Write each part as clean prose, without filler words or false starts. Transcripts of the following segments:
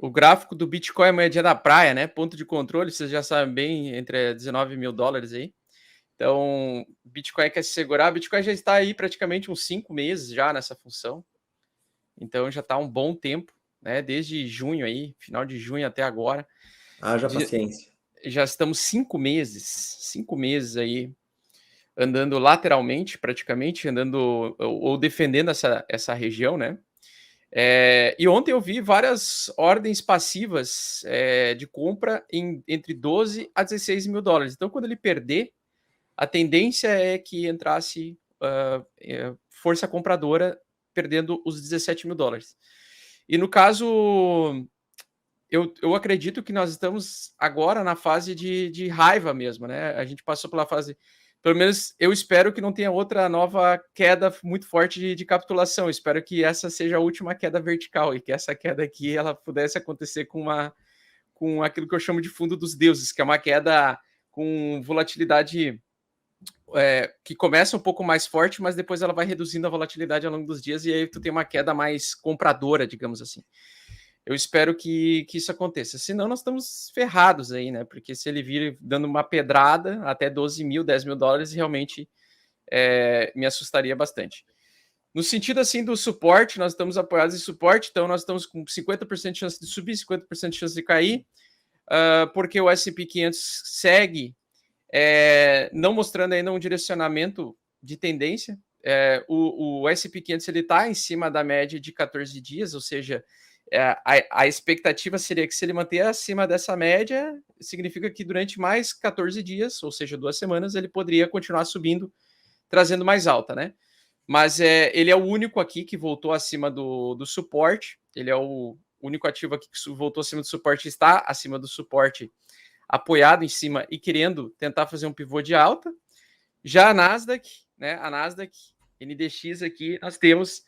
o gráfico do Bitcoin é moedinha da praia, né? Ponto de controle, vocês já sabem bem, entre 19 mil dólares aí. Então, Bitcoin quer se segurar. Bitcoin já está aí praticamente uns 5 meses já nessa função. Então, já está um bom tempo, né? Desde junho aí, final de junho até agora. Haja paciência. Já estamos 5 meses aí andando lateralmente, praticamente, andando ou defendendo essa região, né? E ontem eu vi várias ordens passivas de compra entre 12 a 16 mil dólares. Então, quando ele perder, a tendência é que entrasse força compradora perdendo os 17 mil dólares. E no caso, eu acredito que nós estamos agora na fase de raiva mesmo, né? A gente passou pela fase. Pelo menos eu espero que não tenha outra nova queda muito forte de capitulação. Eu espero que essa seja a última queda vertical e que essa queda aqui ela pudesse acontecer com aquilo que eu chamo de fundo dos deuses, que é uma queda com volatilidade que começa um pouco mais forte, mas depois ela vai reduzindo a volatilidade ao longo dos dias e aí tu tem uma queda mais compradora, digamos assim. Eu espero que isso aconteça. Senão, nós estamos ferrados aí, né? Porque se ele vir dando uma pedrada até 12 mil, 10 mil dólares, realmente me assustaria bastante. No sentido assim do suporte, nós estamos apoiados em suporte, então nós estamos com 50% de chance de subir, 50% de chance de cair, porque o S&P 500 segue não mostrando ainda um direcionamento de tendência. O S&P 500 está em cima da média de 14 dias, ou seja, a expectativa seria que se ele manter acima dessa média, significa que durante mais 14 dias, ou seja, 2 semanas, ele poderia continuar subindo, trazendo mais alta, né? Mas ele é o único aqui que voltou acima do suporte, ele é o único ativo aqui que voltou acima do suporte, está acima do suporte, apoiado em cima e querendo tentar fazer um pivô de alta. Já a Nasdaq, né? A Nasdaq NDX aqui, nós temos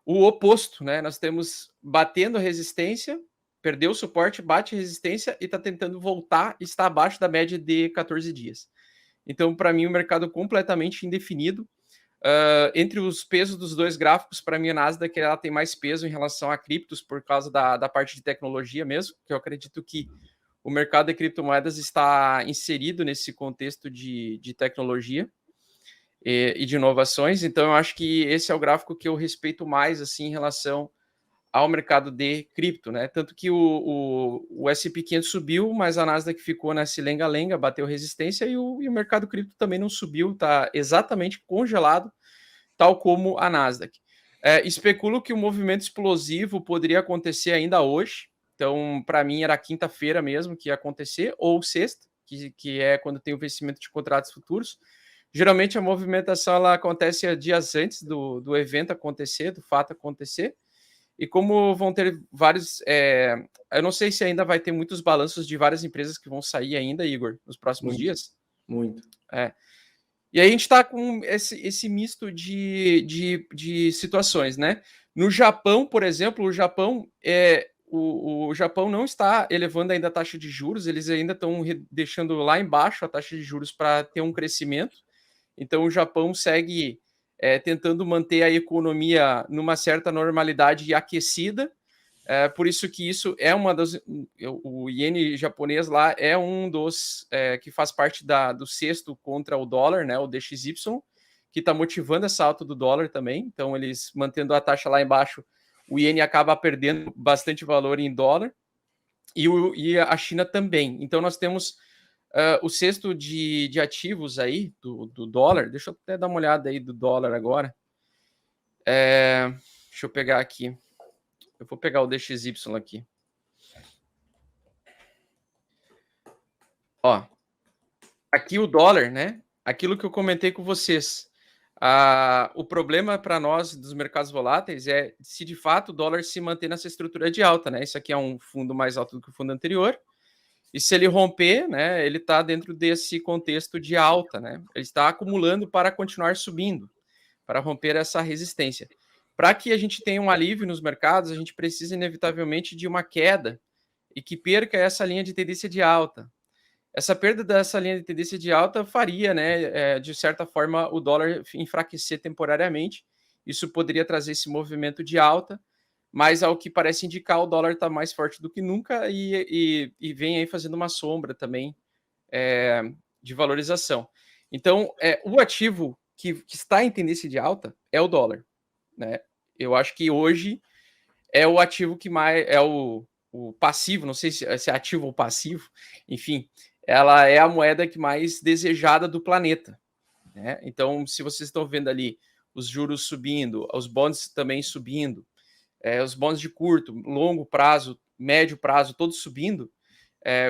o oposto, né? Nós temos batendo resistência, perdeu o suporte, bate resistência e está tentando voltar e está abaixo da média de 14 dias. Então, para mim, o mercado completamente indefinido. Entre os pesos dos dois gráficos, para mim, a Nasdaq ela tem mais peso em relação a criptos por causa da parte de tecnologia mesmo, que eu acredito que o mercado de criptomoedas está inserido nesse contexto de tecnologia e de inovações, então eu acho que esse é o gráfico que eu respeito mais assim em relação ao mercado de cripto, né? Tanto que o S&P 500 subiu, mas a Nasdaq ficou nesse lenga-lenga, bateu resistência e o mercado cripto também não subiu, está exatamente congelado, tal como a Nasdaq. Especulo que o movimento explosivo poderia acontecer ainda hoje, então para mim era quinta-feira mesmo que ia acontecer, ou sexta, que é quando tem o vencimento de contratos futuros. Geralmente a movimentação ela acontece dias antes do evento acontecer, do fato acontecer. E como vão ter vários. Eu não sei se ainda vai ter muitos balanços de várias empresas que vão sair ainda, Igor, nos próximos dias. Muito. E aí a gente está com esse misto de situações, né? No Japão, por exemplo, o Japão o Japão não está elevando ainda a taxa de juros, eles ainda estão deixando lá embaixo a taxa de juros para ter um crescimento. Então, o Japão segue tentando manter a economia numa certa normalidade aquecida. Por isso que isso é uma das... O iene japonês lá é um dos que faz parte do cesto contra o dólar, né, o DXY, que está motivando essa alta do dólar também. Então, eles mantendo a taxa lá embaixo, o iene acaba perdendo bastante valor em dólar. E a China também. Então, nós temos o cesto de ativos aí do dólar. Deixa eu até dar uma olhada aí do dólar agora. Deixa eu pegar aqui. Eu vou pegar o DXY aqui. Ó, aqui o dólar, né? Aquilo que eu comentei com vocês. O problema para nós dos mercados voláteis é se de fato o dólar se manter nessa estrutura de alta, né? Isso aqui é um fundo mais alto do que o fundo anterior. E se ele romper, né, ele está dentro desse contexto de alta, né? Ele está acumulando para continuar subindo, para romper essa resistência. Para que a gente tenha um alívio nos mercados, a gente precisa inevitavelmente de uma queda e que perca essa linha de tendência de alta. Essa perda dessa linha de tendência de alta faria, né, de certa forma, o dólar enfraquecer temporariamente. Isso poderia trazer esse movimento de alta, mas ao que parece indicar, o dólar está mais forte do que nunca e vem aí fazendo uma sombra também de valorização. Então, o ativo que está em tendência de alta é o dólar, né? Eu acho que hoje é o ativo que mais é o passivo, não sei se é ativo ou passivo, enfim, ela é a moeda que mais desejada do planeta, né? Então, se vocês estão vendo ali os juros subindo, os bonds também subindo, os bonds de curto, longo prazo, médio prazo, todos subindo,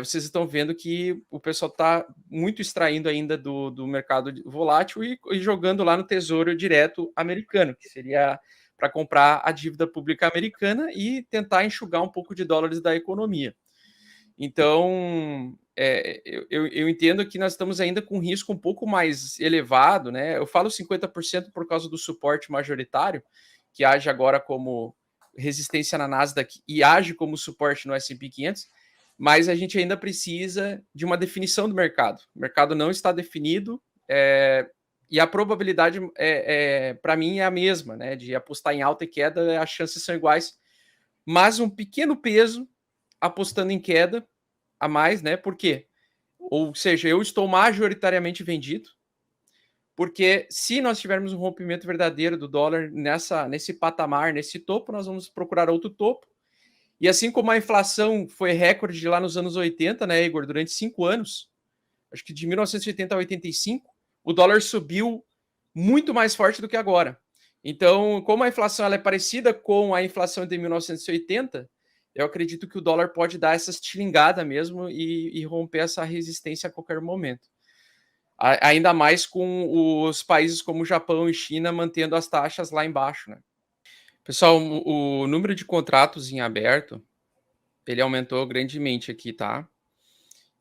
vocês estão vendo que o pessoal está muito extraindo ainda do mercado volátil e jogando lá no Tesouro Direto americano, que seria para comprar a dívida pública americana e tentar enxugar um pouco de dólares da economia. Então, eu entendo que nós estamos ainda com um risco um pouco mais elevado, né? Eu falo 50% por causa do suporte majoritário, que age agora como resistência na Nasdaq e age como suporte no S&P 500, mas a gente ainda precisa de uma definição do mercado. O mercado não está definido, e a probabilidade, para mim, é a mesma, né? De apostar em alta e queda, as chances são iguais, mas um pequeno peso apostando em queda a mais, né? Por quê? Ou seja, eu estou majoritariamente vendido, porque se nós tivermos um rompimento verdadeiro do dólar nesse patamar, nesse topo, nós vamos procurar outro topo. E assim como a inflação foi recorde lá nos anos 80, né, Igor, durante 5 anos, acho que de 1980 a 85, o dólar subiu muito mais forte do que agora. Então, como a inflação ela é parecida com a inflação de 1980, eu acredito que o dólar pode dar essa estilingada mesmo e romper essa resistência a qualquer momento. Ainda mais com os países como Japão e China mantendo as taxas lá embaixo, né? Pessoal, o número de contratos em aberto, ele aumentou grandemente aqui, tá?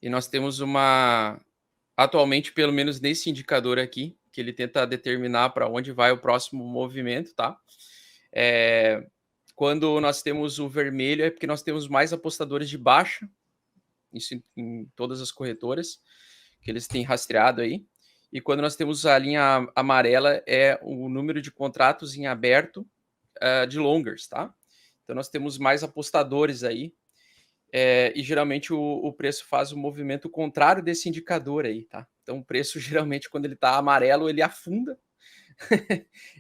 E nós temos atualmente, pelo menos nesse indicador aqui, que ele tenta determinar para onde vai o próximo movimento, tá? Quando nós temos o vermelho é porque nós temos mais apostadores de baixa, isso em todas as corretoras, que eles têm rastreado aí. E quando nós temos a linha amarela é o número de contratos em aberto de longers, tá? Então nós temos mais apostadores aí, e geralmente o preço faz o movimento contrário desse indicador aí, tá? Então o preço geralmente quando ele está amarelo ele afunda,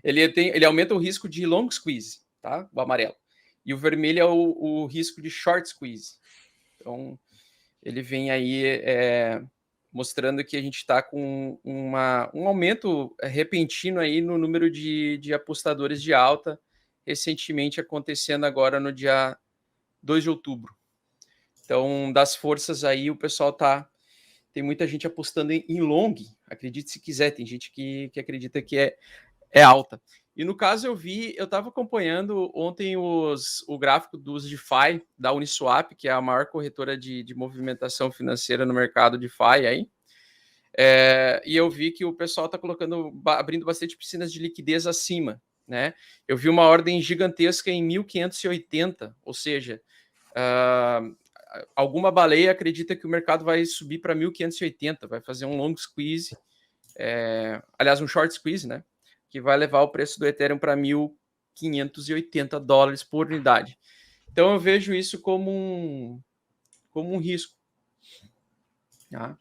ele aumenta o risco de long squeeze, tá? O amarelo. E o vermelho é o risco de short squeeze. Então ele vem aí mostrando que a gente está com um aumento repentino aí no número de apostadores de alta, recentemente acontecendo agora no dia 2 de outubro. Então, das forças aí, o pessoal tem muita gente apostando em long, acredite se quiser, tem gente que acredita que é alta. E no caso eu estava acompanhando ontem o gráfico dos DeFi da Uniswap, que é a maior corretora de movimentação financeira no mercado DeFi aí. E eu vi que o pessoal está abrindo bastante piscinas de liquidez acima, né? Eu vi uma ordem gigantesca em 1580, ou seja, alguma baleia acredita que o mercado vai subir para 1580, vai fazer um long squeeze, aliás, um short squeeze, né? Que vai levar o preço do Ethereum para $1.580 por unidade. Então eu vejo isso como um risco, tá?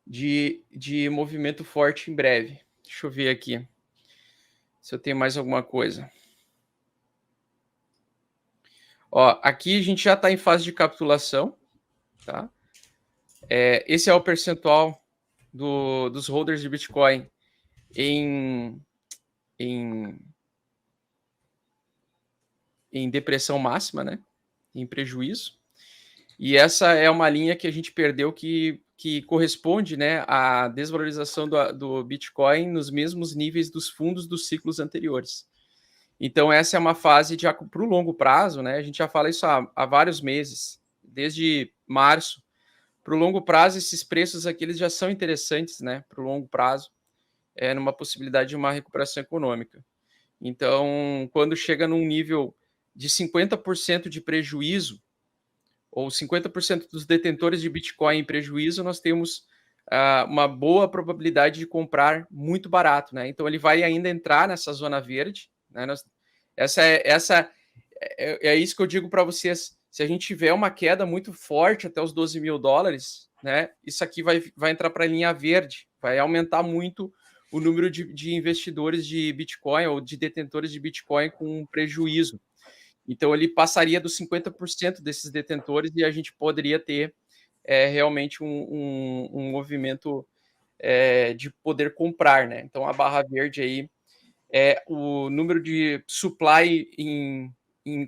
De movimento forte em breve. Deixa eu ver aqui se eu tenho mais alguma coisa. Ó, aqui a gente já está em fase de capitulação, tá? Esse é o percentual dos holders de Bitcoin em depressão máxima, né? Em prejuízo. E essa é uma linha que a gente perdeu que corresponde, né, à desvalorização do Bitcoin nos mesmos níveis dos fundos dos ciclos anteriores. Então, essa é uma fase para o longo prazo, né? A gente já fala isso há vários meses, desde março. Para o longo prazo, esses preços aqui eles já são interessantes, né? Para o longo prazo, numa possibilidade de uma recuperação econômica. Então, quando chega num nível de 50% de prejuízo, ou 50% dos detentores de Bitcoin em prejuízo, nós temos uma boa probabilidade de comprar muito barato, né? Então, ele vai ainda entrar nessa zona verde, né? Essa é isso que eu digo para vocês. Se a gente tiver uma queda muito forte até os $12.000, né? Isso aqui vai entrar para a linha verde, vai aumentar muito o número de investidores de Bitcoin ou de detentores de Bitcoin com prejuízo. Então ele passaria dos 50% desses detentores e a gente poderia ter realmente um movimento de poder comprar, né? Então a barra verde aí é o número de supply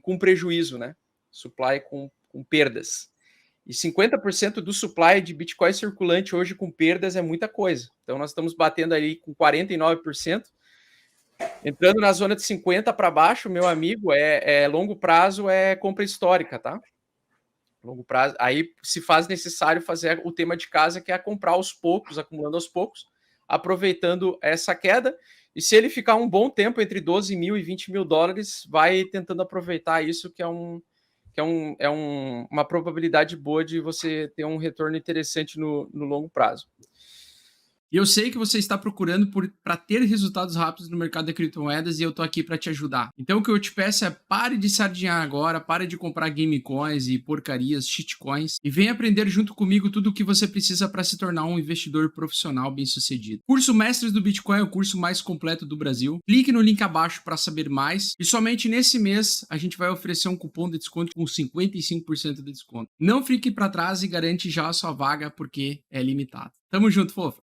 com prejuízo, né? Supply com perdas. E 50% do supply de Bitcoin circulante hoje com perdas é muita coisa. Então nós estamos batendo aí com 49%. Entrando na zona de 50 para baixo, meu amigo, longo prazo é compra histórica, tá? Longo prazo. Aí se faz necessário fazer o tema de casa, que é comprar aos poucos, acumulando aos poucos, aproveitando essa queda. E se ele ficar um bom tempo entre 12 mil e 20 mil dólares, vai tentando aproveitar isso, que é uma probabilidade boa de você ter um retorno interessante no longo prazo. E eu sei que você está procurando para ter resultados rápidos no mercado de criptomoedas e eu tô aqui para te ajudar. Então o que eu te peço é pare de sardinhar agora, pare de comprar game coins e porcarias, shitcoins e vem aprender junto comigo tudo o que você precisa para se tornar um investidor profissional bem-sucedido. Curso Mestres do Bitcoin é o curso mais completo do Brasil. Clique no link abaixo para saber mais e somente nesse mês a gente vai oferecer um cupom de desconto com 55% de desconto. Não fique para trás e garante já a sua vaga porque é limitado. Tamo junto, fofo!